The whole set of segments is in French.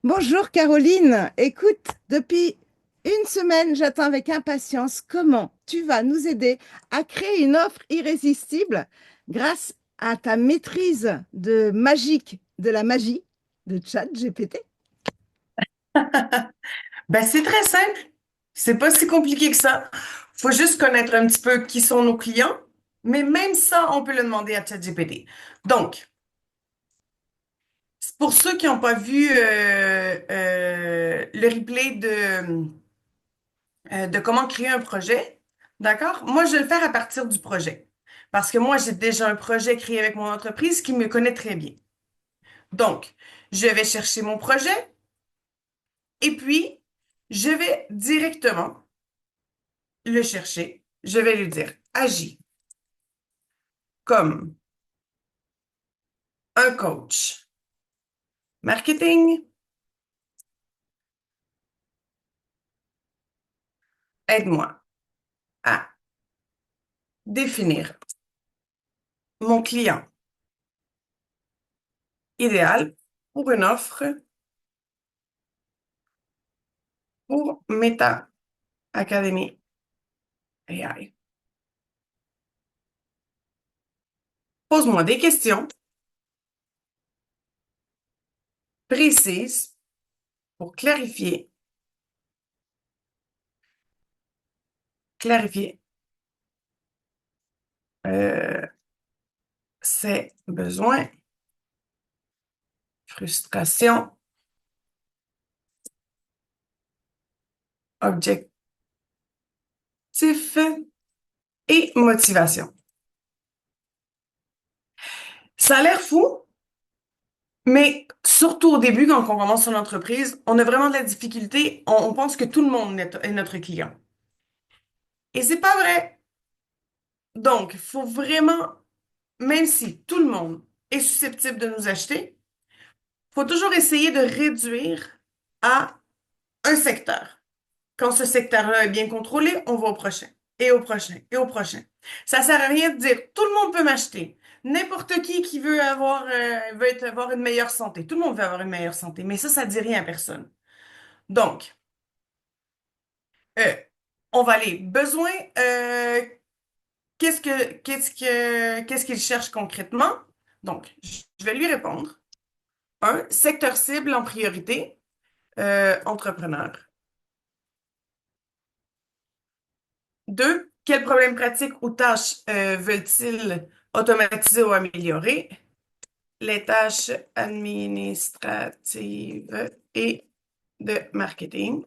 Bonjour Caroline, écoute, depuis une semaine, j'attends avec impatience comment tu vas nous aider à créer une offre irrésistible grâce à ta maîtrise de magique de la magie de ChatGPT. Ben, c'est très simple. C'est pas si compliqué que ça. Faut juste connaître un petit peu qui sont nos clients, mais même ça, on peut le demander à ChatGPT. Donc, c'est pour ceux qui n'ont pas vu le replay de comment créer un projet, d'accord? Moi, je vais le faire à partir du projet. Parce que moi, j'ai déjà un projet créé avec mon entreprise qui me connaît très bien. Donc, je vais chercher mon projet et puis, je vais directement le chercher. Je vais lui dire, agis comme un coach marketing. Aide-moi à définir mon client idéal pour une offre pour Meta Academy AI. Pose-moi des questions précises pour clarifier euh, ses besoins, frustrations, objectifs et motivation. Ça a l'air fou, mais surtout au début, quand on commence son entreprise, on a vraiment de la difficulté. On pense que tout le monde est notre client. Et c'est pas vrai. Donc, il faut vraiment, même si tout le monde est susceptible de nous acheter, il faut toujours essayer de réduire à un secteur. Quand ce secteur-là est bien contrôlé, on va au prochain, et au prochain, et au prochain. Ça sert à rien de dire tout le monde peut m'acheter. N'importe qui veut avoir une meilleure santé. Tout le monde veut avoir une meilleure santé, mais ça dit rien à personne. Donc, euh, on va aller. Besoin, qu'est-ce qu'il cherche concrètement? Donc, je vais lui répondre. Un, secteur cible en priorité, entrepreneur. Deux, quels problèmes pratiques ou tâches veulent-ils automatiser ou améliorer? Les tâches administratives et de marketing.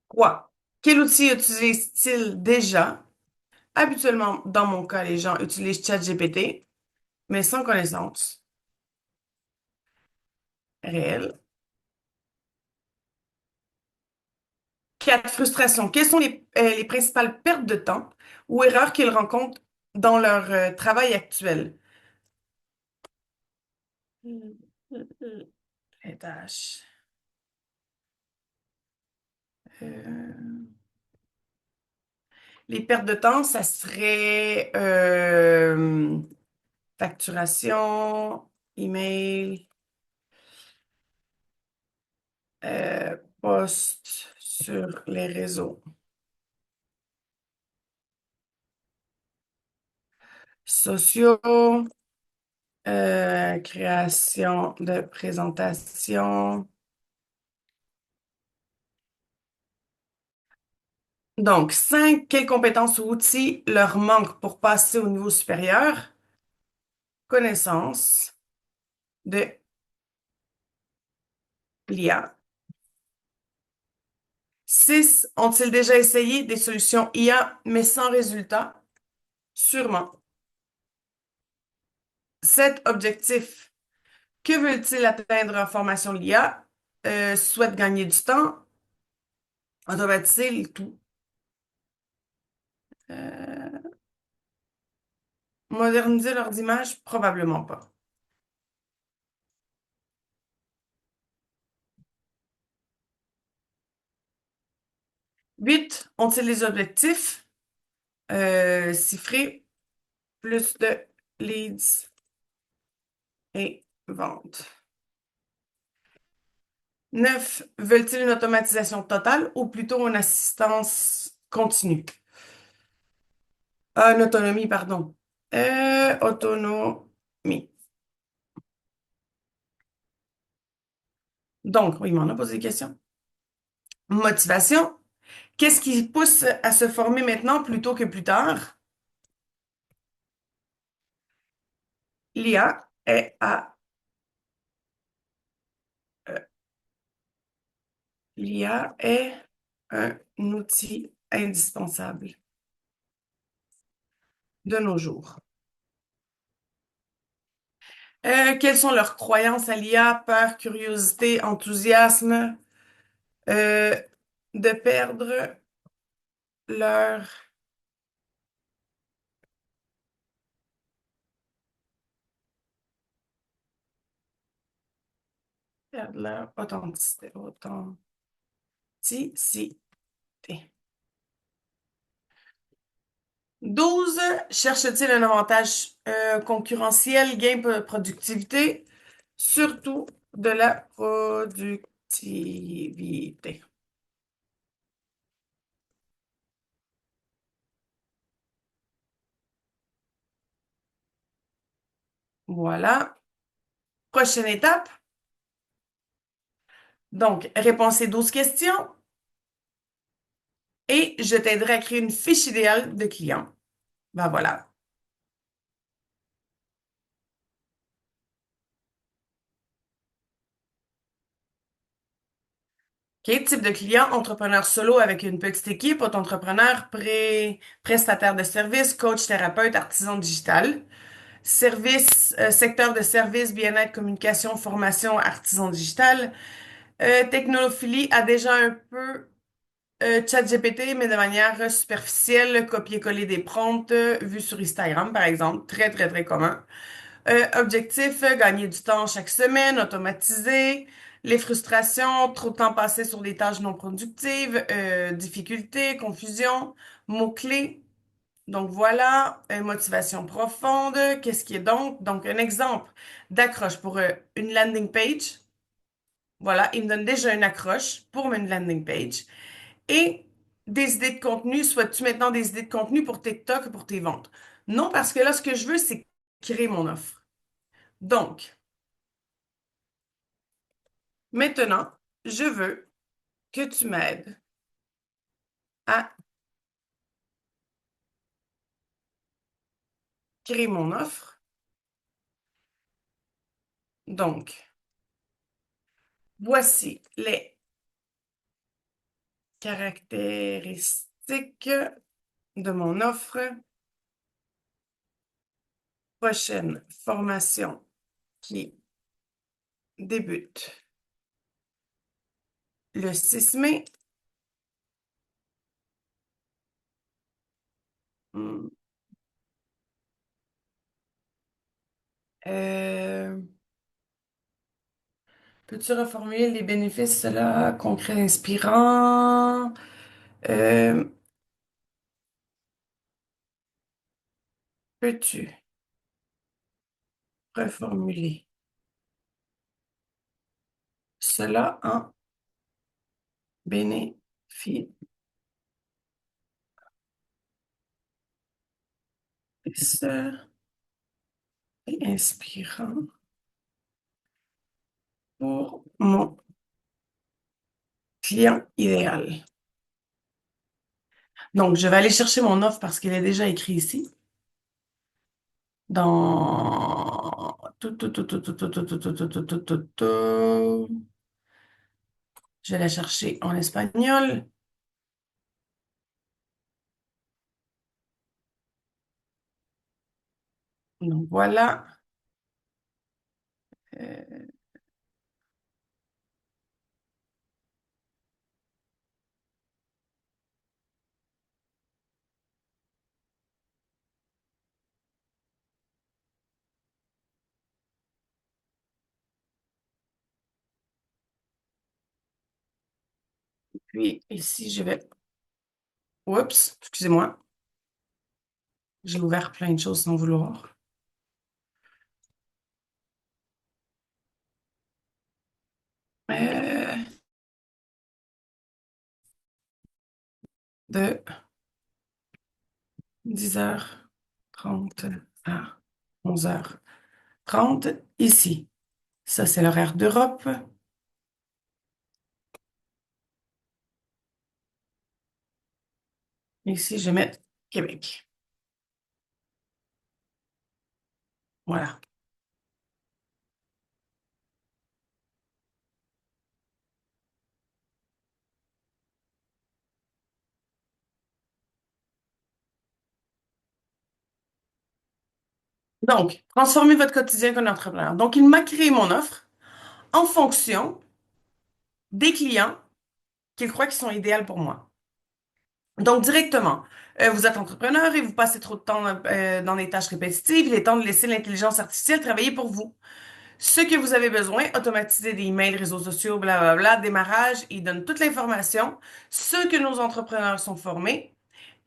Trois, quel outil utilisent-ils déjà? Habituellement, dans mon cas, les gens utilisent ChatGPT, mais sans connaissance réelle. Quatre, frustration. Quelles sont les principales pertes de temps ou erreurs qu'ils rencontrent dans leur travail actuel? Les tâches. Euh, les pertes de temps, ça serait facturation, email, post sur les réseaux sociaux, création de présentation. Donc, cinq, quelles compétences ou outils leur manquent pour passer au niveau supérieur? Connaissance de l'IA. Six, ont-ils déjà essayé des solutions IA, mais sans résultat? Sûrement. Sept, objectif. Que veulent-ils atteindre en formation de l'IA? Souhaitent gagner du temps, automatiser le tout. Euh, moderniser leurs images? Probablement pas. 8, ont-ils les objectifs? Chiffrer plus de leads et ventes. 9, veulent-ils une automatisation totale ou plutôt une assistance continue? Une autonomie, pardon. Autonomie. Donc, oui, il m'en a posé des questions. Motivation. Qu'est-ce qui pousse à se former maintenant plutôt que plus tard? L'IA est euh, l'IA est un outil indispensable de nos jours. Quelles sont leurs croyances à l'IA? Peur, curiosité, enthousiasme, euh, de perdre leur, perdre leur authenticité. 12, cherche-t-il un avantage concurrentiel, gain de productivité, surtout de la productivité. Voilà. Prochaine étape. Donc, réponds à ces 12 questions et je t'aiderai à créer une fiche idéale de client. Ben voilà. OK, type de client, entrepreneur solo avec une petite équipe, auto-entrepreneur, prestataire de services, coach, thérapeute, artisan digital. Service, secteur de services, bien-être, communication, formation, artisan digital. Technophilie a déjà un peu ChatGPT, mais de manière superficielle, copier-coller des prompts vus sur Instagram, par exemple. Très, très, très commun. Objectif, gagner du temps chaque semaine, automatiser. Les frustrations, trop de temps passé sur des tâches non productives, difficultés, confusion, mots-clés. Donc voilà, motivation profonde. Qu'est-ce qui est donc? Donc un exemple d'accroche pour une landing page. Voilà, il me donne déjà une accroche pour une landing page. Et des idées de contenu. Souhaites-tu maintenant des idées de contenu pour TikTok ou pour tes ventes? Non, parce que là, ce que je veux, c'est créer mon offre. Donc, maintenant, je veux que tu m'aides à créer mon offre. Donc, voici les caractéristiques de mon offre. Prochaine formation qui débute le 6 mai. Hmm. Euh, Peux-tu reformuler les bénéfices, cela, concret, inspirant? Euh, Peux-tu reformuler cela en bénéfice et inspirant pour mon client idéal? Donc, je vais aller chercher mon offre parce qu'elle est déjà écrite ici. Dans... Je vais la chercher en espagnol. Donc, voilà. Euh, Puis, ici, je vais... Oups, excusez-moi. J'ai ouvert plein de choses sans vouloir. de 10h30 à 11h30 ici. Ça, c'est l'horaire d'Europe. Ici, je vais mettre Québec. Voilà. Donc, transformez votre quotidien comme entrepreneur. Donc, il m'a créé mon offre en fonction des clients qu'il croit qui sont idéaux pour moi. Donc, directement, vous êtes entrepreneur et vous passez trop de temps dans des tâches répétitives. Il est temps de laisser l'intelligence artificielle travailler pour vous. Ce que vous avez besoin, automatiser des emails, réseaux sociaux, blablabla, démarrage, il donne toute l'information. Ce que nos entrepreneurs sont formés,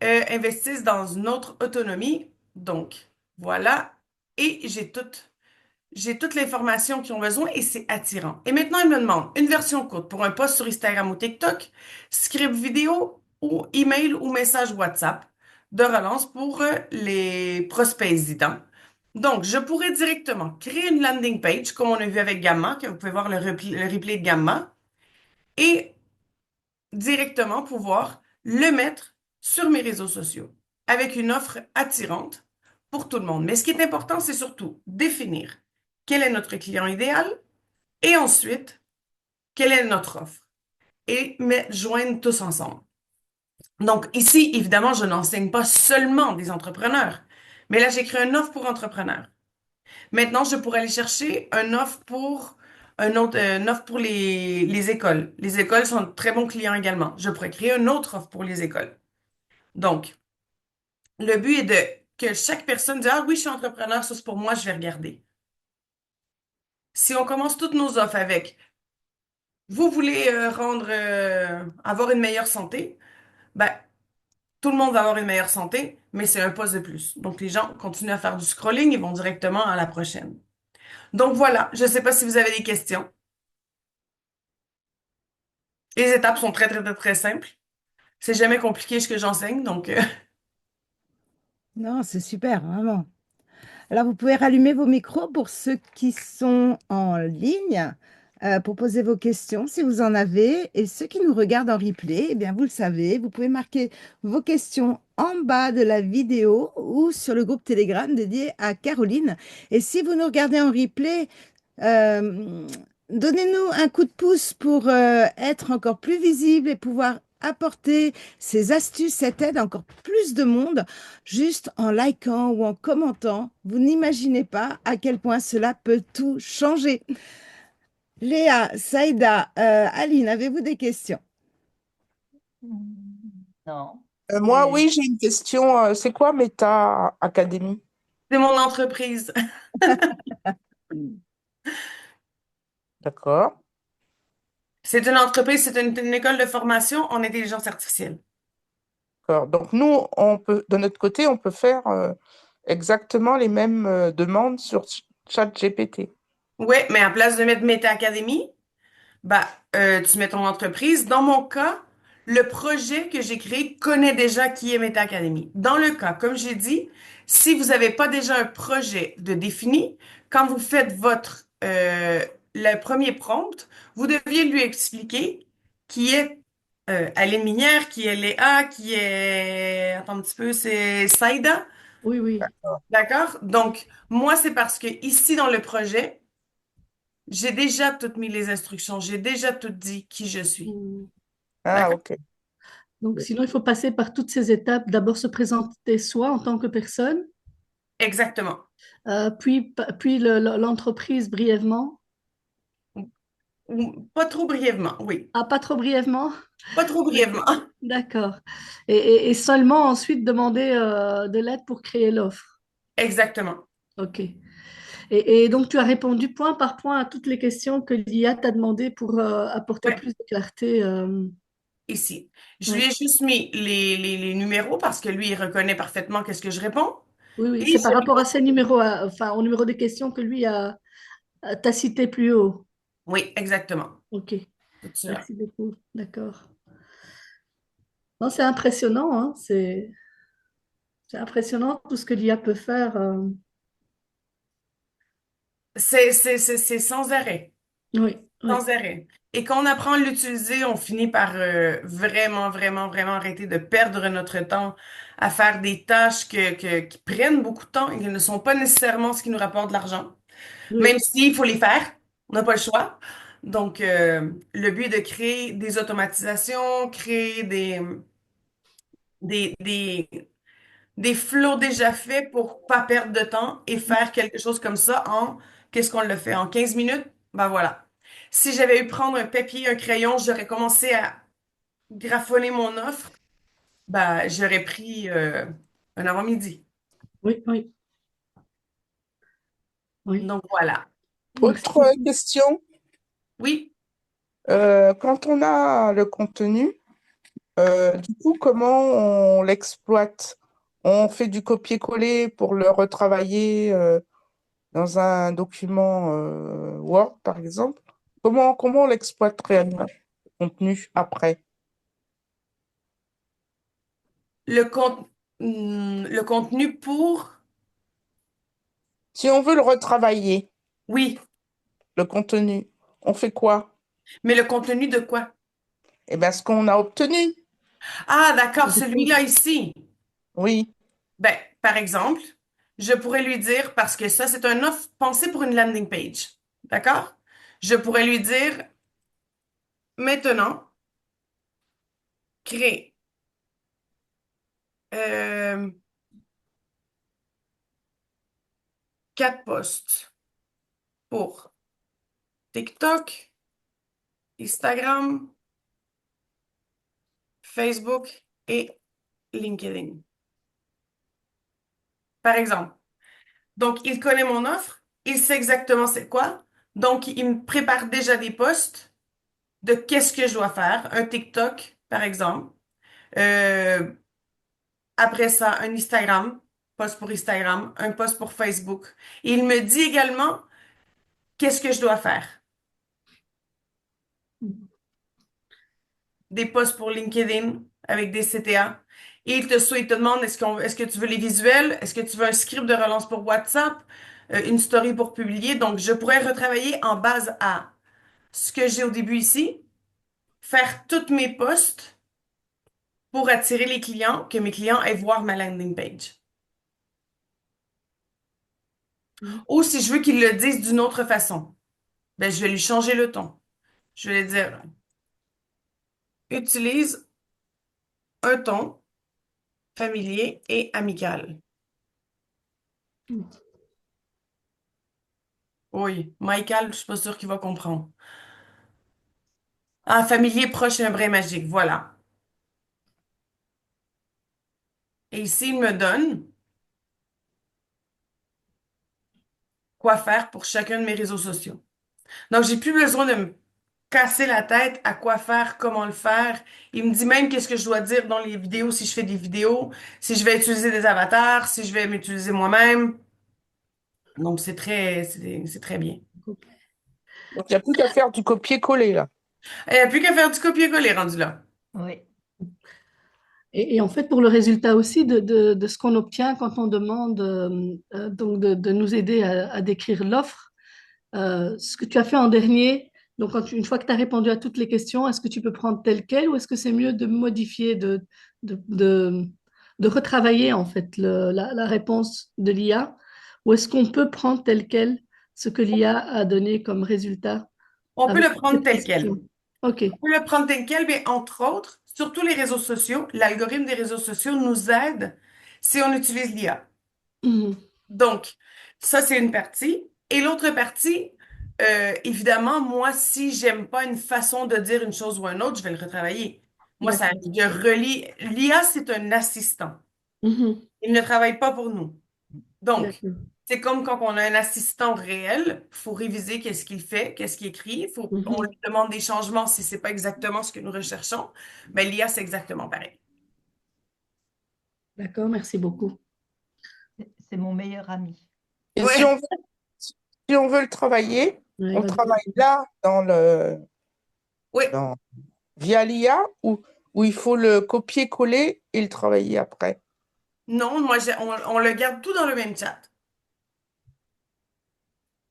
investissent dans une autre autonomie. Donc, voilà. Et j'ai toute l'information qu'ils ont besoin et c'est attirant. Et maintenant, ils me demandent une version courte pour un post sur Instagram ou TikTok, script vidéo ou email ou message WhatsApp de relance pour les prospects hésitants. Donc, je pourrais directement créer une landing page, comme on a vu avec Gamma, que vous pouvez voir le replay de Gamma, et directement pouvoir le mettre sur mes réseaux sociaux avec une offre attirante pour tout le monde. Mais ce qui est important, c'est surtout définir quel est notre client idéal et ensuite quelle est notre offre et mettre, joindre tous ensemble. Donc ici, évidemment, je n'enseigne pas seulement des entrepreneurs, mais là, j'ai créé une offre pour entrepreneurs. Maintenant, je pourrais aller chercher une offre pour les écoles. Les écoles sont de très bons clients également. Je pourrais créer une autre offre pour les écoles. Donc, le but est de que chaque personne dise, ah oui, je suis entrepreneur, ça c'est pour moi, je vais regarder. Si on commence toutes nos offres avec, vous voulez avoir une meilleure santé, ben, tout le monde va avoir une meilleure santé, mais c'est un poste de plus. Donc, les gens continuent à faire du scrolling, ils vont directement à la prochaine. Donc voilà, je ne sais pas si vous avez des questions. Les étapes sont très, très, très, très simples. C'est jamais compliqué ce que j'enseigne, donc Non, c'est super, vraiment. Alors, vous pouvez rallumer vos micros pour ceux qui sont en ligne pour poser vos questions si vous en avez. Et ceux qui nous regardent en replay, eh bien, vous le savez, vous pouvez marquer vos questions en bas de la vidéo ou sur le groupe Telegram dédié à Caroline. Et si vous nous regardez en replay, euh, donnez-nous un coup de pouce pour être encore plus visible et pouvoir apporter ces astuces, cette aide à encore plus de monde juste en likant ou en commentant. Vous n'imaginez pas à quel point cela peut tout changer. Léa, Saïda, Aline, avez-vous des questions? Non. Moi, Et oui, j'ai une question. C'est quoi Meta Academy? c'est mon entreprise. D'accord. C'est une entreprise, c'est une école de formation en intelligence artificielle. D'accord. Donc, nous, on peut, de notre côté, on peut faire exactement les mêmes demandes sur ChatGPT. Oui, mais à place de mettre Meta Academy, bah, tu mets ton entreprise. Dans mon cas, le projet que j'ai créé connaît déjà qui est Meta Academy. Dans le cas, comme j'ai dit, si vous n'avez pas déjà un projet de défini, quand vous faites le premier prompt, vous deviez lui expliquer qui est Aline Minière, qui est Léa, qui est, attends un petit peu, c'est Saïda. oui, oui. D'accord? Donc, moi, c'est parce que ici, dans le projet, j'ai déjà toutes mis les instructions, j'ai déjà tout dit qui je suis. Mm. Ah, D'accord? ok. Donc, sinon, il faut passer par toutes ces étapes. D'abord, se présenter soi en tant que personne, Exactement. puis l'entreprise brièvement. Pas trop brièvement, oui. Ah, pas trop brièvement? Pas trop D'accord. brièvement. D'accord. Et seulement ensuite demander de l'aide pour créer l'offre. Exactement. OK. Et donc, tu as répondu point par point à toutes les questions que l'IA t'a demandé pour apporter Ouais, plus de clarté. ici. Je lui Ouais. ai juste mis les numéros parce que lui, il reconnaît parfaitement qu'est-ce que je réponds. Oui, oui, Et c'est par j'ai mis... rapport à ces numéros, enfin, au numéro de questions que lui t'a cité plus haut. Oui, exactement. OK. Tout ça. Merci beaucoup. D'accord. Non, c'est impressionnant, hein, c'est impressionnant tout ce que l'IA peut faire. C'est sans arrêt. Oui, oui, Sans arrêt. Et quand on apprend à l'utiliser, on finit par vraiment, vraiment, vraiment arrêter de perdre notre temps à faire des tâches qui prennent beaucoup de temps et qui ne sont pas nécessairement ce qui nous rapporte de l'argent. Même oui. s'il faut les faire, on n'a pas le choix. Donc, le but est de créer des automatisations, créer des, des, des flows déjà faits pour pas perdre de temps et faire quelque chose comme ça qu'est-ce qu'on le fait? En 15 minutes? Ben voilà. Si j'avais eu prendre un papier, un crayon, j'aurais commencé à graffonner mon offre, ben j'aurais pris un avant-midi. Oui, oui, oui. Donc voilà. Merci Autre beaucoup. question, Oui, quand on a le contenu, du coup, comment on l'exploite? On fait du copier-coller pour le retravailler dans un document Word, par exemple. Comment on l'exploite réellement, le contenu après? le con- le contenu pour... Si on veut le retravailler, Oui, le contenu, on fait quoi? mais le contenu de quoi? Eh bien, ce qu'on a obtenu, Ah, d'accord, celui-là ici. oui. Ben, par exemple, je pourrais lui dire, parce que ça, c'est un offre pensé pour une landing page. D'accord? Je pourrais lui dire, maintenant, crée euh, 4 posts pour TikTok, Instagram, Facebook et LinkedIn. Par exemple. Donc, il connaît mon offre, il sait exactement c'est quoi. Donc, il me prépare déjà des posts de qu'est-ce que je dois faire. Un TikTok, par exemple. Euh, Après ça, un Instagram, post pour Instagram, un post pour Facebook. Et il me dit également qu'est-ce que je dois faire. Des posts pour LinkedIn avec des CTA. Et il te demande est-ce que tu veux les visuels? Est-ce que tu veux un script de relance pour WhatsApp? Une story pour publier? Donc, je pourrais retravailler en base à ce que j'ai au début ici, faire tous mes posts pour attirer les clients, que mes clients aillent voir ma landing page. Ou si je veux qu'ils le disent d'une autre façon, ben, je vais lui changer le ton. Je vais lui dire, utilise un ton familier et amical. Oui, Michael, je suis pas sûre qu'il va comprendre. Ah, familier proche et un brin magique, voilà. Et ici, il me donne quoi faire pour chacun de mes réseaux sociaux. Donc, j'ai plus besoin de me casser la tête à quoi faire, comment le faire. Il me dit même qu'est-ce que je dois dire dans les vidéos si je fais des vidéos, si je vais utiliser des avatars, si je vais m'utiliser moi-même. Donc, c'est très bien. Donc, il n'y a plus qu'à faire du copier-coller, là. Il n'y a plus qu'à faire du copier-coller rendu là. Oui. Et en fait, pour le résultat aussi de ce qu'on obtient quand on demande donc de nous aider à décrire l'offre, ce que tu as fait en dernier, donc une fois que tu as répondu à toutes les questions, est-ce que tu peux prendre tel quel ou est-ce que c'est mieux de modifier, de, de, de retravailler en fait la réponse de l'IA ou est-ce qu'on peut prendre tel quel ce que l'IA a donné comme résultat On peut avec le prendre cette tel quel. question? Ok. On peut le prendre tel quel, mais entre autres, sur tous les réseaux sociaux, l'algorithme des réseaux sociaux nous aide si on utilise l'IA. Mhm. Donc, ça, c'est une partie. Et l'autre partie, évidemment, moi, si j'aime pas une façon de dire une chose ou un autre, je vais le retravailler. Moi, ça, D'accord. je relis. L'IA, c'est un assistant. Mhm. Il ne travaille pas pour nous. Donc, D'accord. c'est comme quand on a un assistant réel, il faut réviser qu'est-ce qu'il fait, qu'est-ce qu'il écrit, on Mhm. lui demande des changements si c'est pas exactement ce que nous recherchons. Mais l'IA, c'est exactement pareil. D'accord, merci beaucoup. C'est mon meilleur ami. Et Oui, si on veut le travailler, Ouais, il on va travaille bien. là dans oui. dans, via l'IA ou ou il faut le copier-coller et le travailler après? Non, on le garde tout dans le même chat.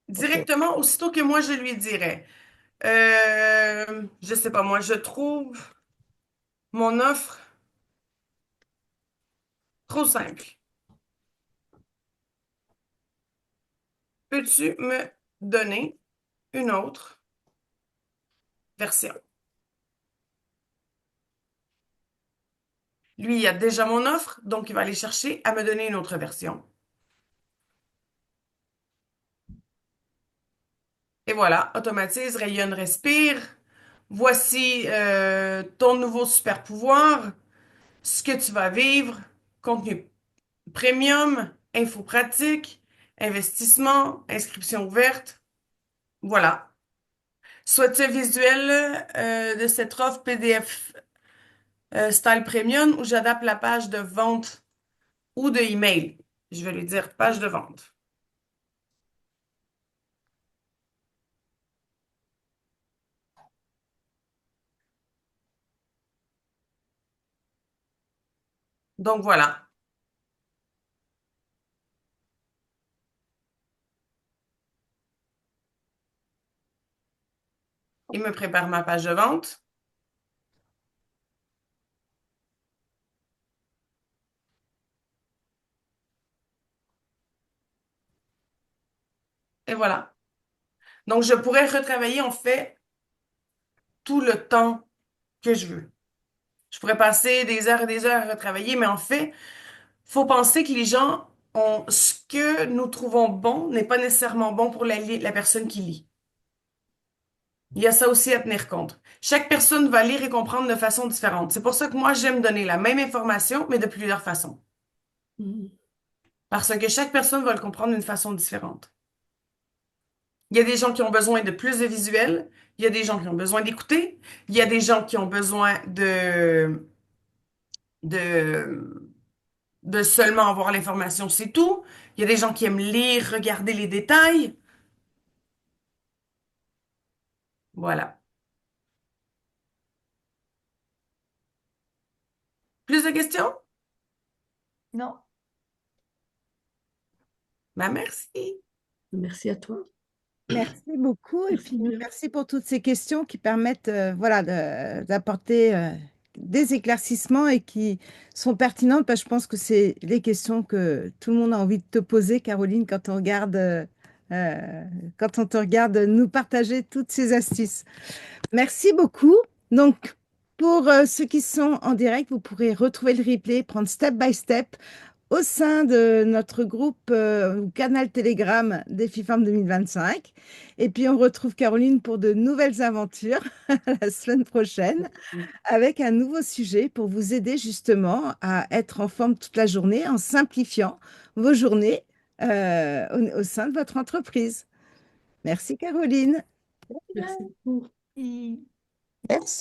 Ok. Directement, aussitôt que moi je lui dirais, je sais pas, moi je trouve mon offre trop simple. Peux-tu me donner une autre version? Lui, il a déjà mon offre, donc il va aller chercher à me donner une autre version. Et voilà, automatise, rayonne, respire. Voici ton nouveau super pouvoir, ce que tu vas vivre, contenu premium, info pratique, investissement, inscription ouverte. Voilà. Souhaites-tu un visuel de cette offre PDF style premium où j'adapte la page de vente ou de email? Je vais lui dire page de vente. Donc voilà, il me prépare ma page de vente. Et voilà. Donc je pourrais retravailler en fait tout le temps que je veux. Je pourrais passer des heures et des heures à retravailler, mais en fait, faut penser que les gens ont ce que nous trouvons bon n'est pas nécessairement bon pour la personne qui lit. Il y a ça aussi à tenir compte. Chaque personne va lire et comprendre de façon différente. C'est pour ça que moi, j'aime donner la même information, mais de plusieurs façons. Mhm. Parce que chaque personne va le comprendre d'une façon différente. Il y a des gens qui ont besoin de plus de visuels. Il y a des gens qui ont besoin d'écouter. Il y a des gens qui ont besoin de, de seulement avoir l'information, c'est tout. Il y a des gens qui aiment lire, regarder les détails. Voilà. Plus de questions? Non, Ben, merci. Merci à toi. Merci beaucoup et Merci, puis Myriam. merci pour toutes ces questions qui permettent voilà, d'apporter des éclaircissements et qui sont pertinentes parce que je pense que c'est les questions que tout le monde a envie de te poser, Caroline, euh, quand on te regarde nous partager toutes ces astuces. Merci beaucoup. Donc, pour ceux qui sont en direct, vous pourrez retrouver le replay, prendre step by step au sein de notre groupe ou canal Telegram Défi Femmes 2025. Et puis, on retrouve Caroline pour de nouvelles aventures la semaine prochaine avec un nouveau sujet pour vous aider justement à être en forme toute la journée en simplifiant vos journées au sein de votre entreprise. Merci, Caroline. Merci beaucoup. il- Merci.